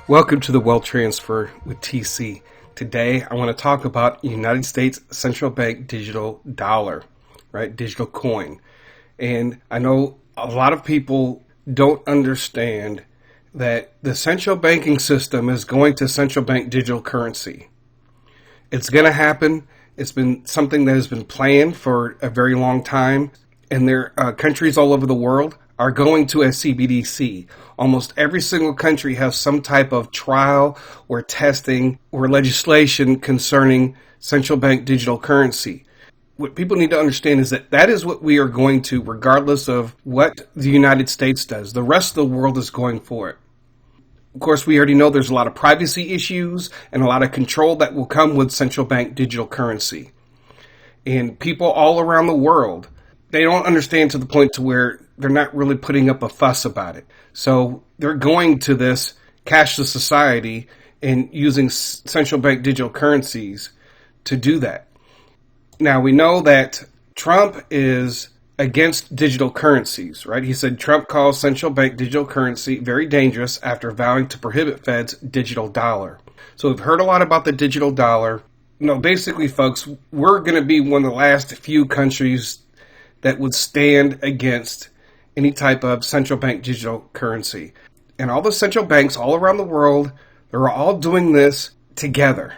Welcome to the Wealth Transfer with TC. Today, I want to talk about United States Central Bank digital dollar, right? Digital coin. And I know a lot of people don't understand that the central banking system is going to central bank digital currency. It's going to happen. It's been something that has been planned for a very long time. And there are countries all over the world are going to a CBDC. Almost every single country has some type of trial or testing or legislation concerning central bank digital currency. What people need to understand is that that is what we are going to, regardless of what the United States does. The rest of the world is going for it. Of course, we already know there's a lot of privacy issues and a lot of control that will come with central bank digital currency. And people all around the world, they don't understand to the point to where they're not really putting up a fuss about it. So they're going to this cashless society and using central bank digital currencies to do that. Now, we know that Trump is against digital currencies, right? He said Trump calls central bank digital currency very dangerous after vowing to prohibit Fed's digital dollar. So we've heard a lot about the digital dollar. Basically, folks, we're going to be one of the last few countries that would stand against any type of central bank digital currency. And all the central banks all around the world, they're all doing this together,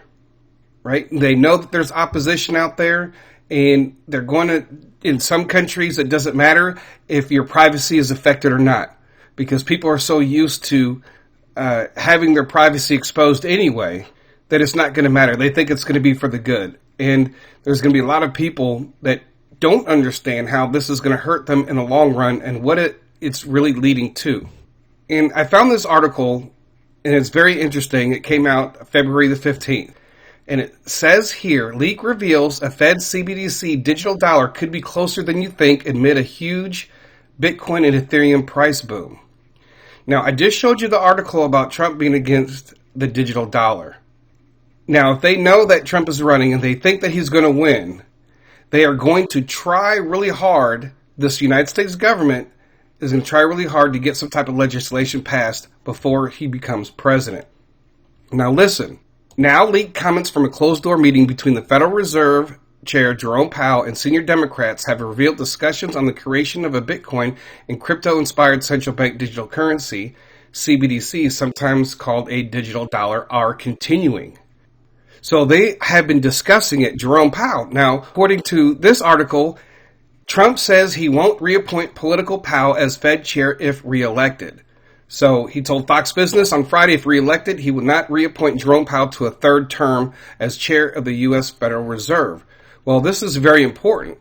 right? They know that there's opposition out there, and they're going to, in some countries, it doesn't matter if your privacy is affected or not, because people are so used to having their privacy exposed anyway that it's not going to matter. They think it's going to be for the good. And there's going to be a lot of people that don't understand how this is going to hurt them in the long run and what it's really leading to. And I found this article, and it's very interesting. It came out February the 15th. And it says here, leak reveals a Fed CBDC digital dollar could be closer than you think amid a huge Bitcoin and Ethereum price boom. Now, I just showed you the article about Trump being against the digital dollar. Now, if they know that Trump is running and they think that he's going to win, they are going to try really hard, this United States government is going to try really hard to get some type of legislation passed before he becomes president. Now listen, now leaked comments from a closed-door meeting between the Federal Reserve Chair Jerome Powell and senior Democrats have revealed discussions on the creation of a Bitcoin and crypto-inspired central bank digital currency, CBDC, sometimes called a digital dollar, are continuing. So they have been discussing it, Jerome Powell. Now, according to this article, Trump says he won't reappoint political Powell as Fed chair if reelected. So he told Fox Business on Friday if reelected, he would not reappoint Jerome Powell to a third term as chair of the U.S. Federal Reserve. Well, this is very important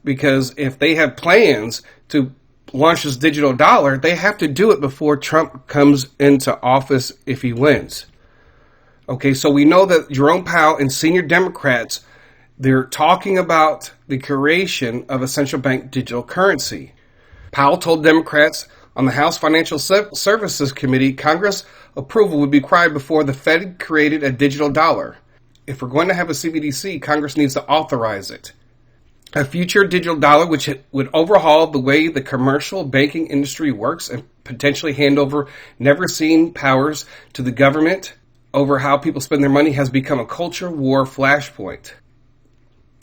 because if they have plans to launch this digital dollar, they have to do it before Trump comes into office if he wins. Okay, so we know that Jerome Powell and senior Democrats, they're talking about the creation of a central bank digital currency. Powell told Democrats on the House Financial Services Committee Congress approval would be required before the Fed created a digital dollar. If we're going to have a CBDC, Congress needs to authorize it. A future digital dollar which would overhaul the way the commercial banking industry works and potentially hand over never-seen powers to the government over how people spend their money has become a culture war flashpoint.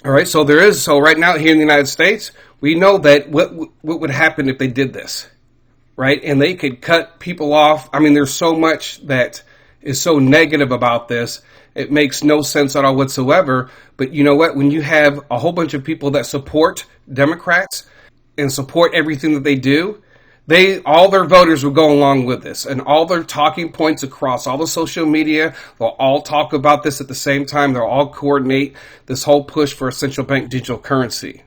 All right, so right now here in the United States, we know that what would happen if they did this, right? And they could cut people off. I mean, there's so much that is so negative about this. It makes no sense at all whatsoever. But you know what? When you have a whole bunch of people that support Democrats and support everything that they do, all their voters will go along with this, and all their talking points across all the social media, they'll all talk about this at the same time. They'll all coordinate this whole push for a central bank digital currency.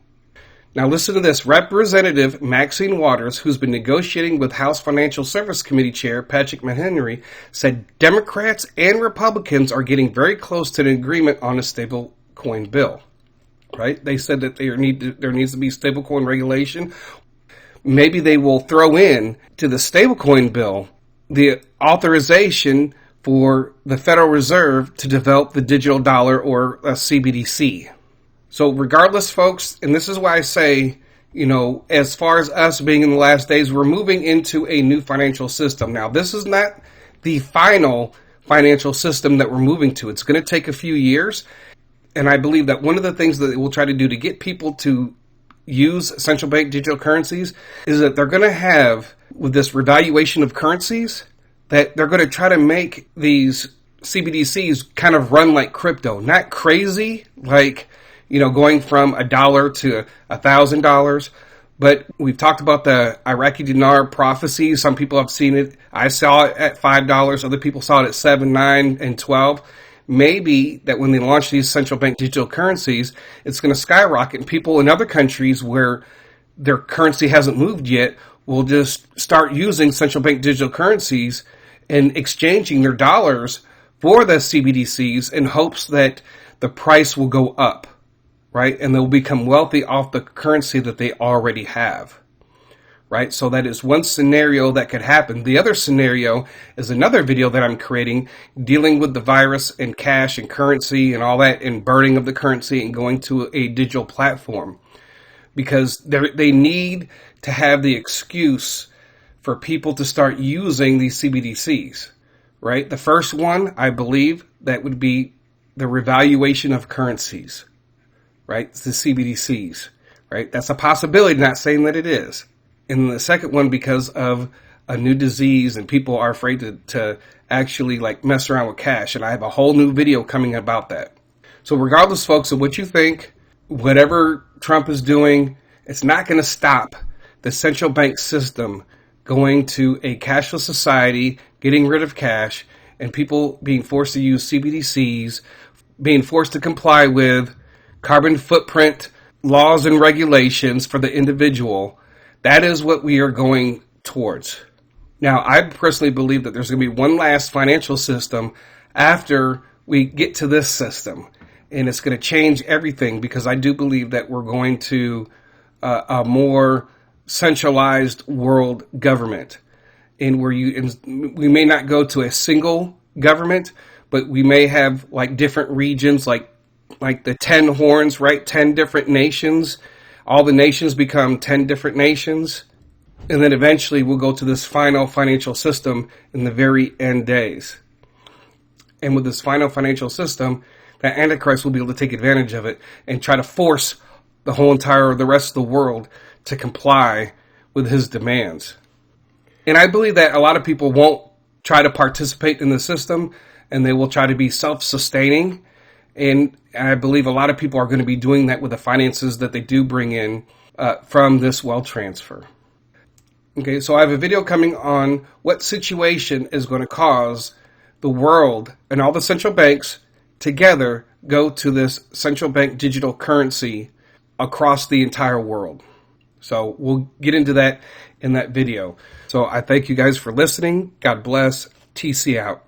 Now listen to this. Representative Maxine Waters, who's been negotiating with House Financial Service Committee Chair Patrick McHenry, said Democrats and Republicans are getting very close to an agreement on a stablecoin bill. Right? They said that there needs to be stablecoin regulation. Maybe they will throw in to the stablecoin bill the authorization for the Federal Reserve to develop the digital dollar or a CBDC. So regardless, folks, and this is why I say, as far as us being in the last days, we're moving into a new financial system. Now, this is not the final financial system that we're moving to. It's going to take a few years. And I believe that one of the things that we'll try to do to get people to use central bank digital currencies is that they're going to have, with this revaluation of currencies, that they're going to try to make these CBDCs kind of run like crypto. Not crazy, like, going from $1 to $1,000. But we've talked about the Iraqi dinar prophecy. Some people have seen it. I saw it at $5. Other people saw it at $7, $9, and $12. Maybe that when they launch these central bank digital currencies, it's going to skyrocket. And people in other countries where their currency hasn't moved yet will just start using central bank digital currencies and exchanging their dollars for the CBDCs in hopes that the price will go up, right? And they'll become wealthy off the currency that they already have. Right? So that is one scenario that could happen. The other scenario is another video that I'm creating dealing with the virus and cash and currency and all that, and burning of the currency and going to a digital platform, because they need to have the excuse for people to start using these CBDCs, right? The first one, I believe, that would be the revaluation of currencies, right? It's the CBDCs, right? That's a possibility, not saying that it is. And the second one, because of a new disease and people are afraid to actually mess around with cash. And I have a whole new video coming about that. So regardless, folks, of what you think, whatever Trump is doing, it's not going to stop the central bank system going to a cashless society, getting rid of cash, and people being forced to use CBDCs, being forced to comply with carbon footprint laws and regulations for the individual. That is what we are going towards. Now, I personally believe that there's going to be one last financial system after we get to this system. And it's going to change everything, because I do believe that we're going to a more centralized world government. And we may not go to a single government, but we may have different regions, like the 10 horns, right? 10 different nations. All the nations become 10 different nations. And then eventually we'll go to this final financial system in the very end days. And with this final financial system, the Antichrist will be able to take advantage of it and try to force the rest of the world to comply with his demands. And I believe that a lot of people won't try to participate in the system, and they will try to be self-sustaining. And I believe a lot of people are going to be doing that with the finances that they do bring in from this wealth transfer. Okay, so I have a video coming on what situation is going to cause the world and all the central banks together go to this central bank digital currency across the entire world. So we'll get into that in that video. So I thank you guys for listening. God bless. TC out.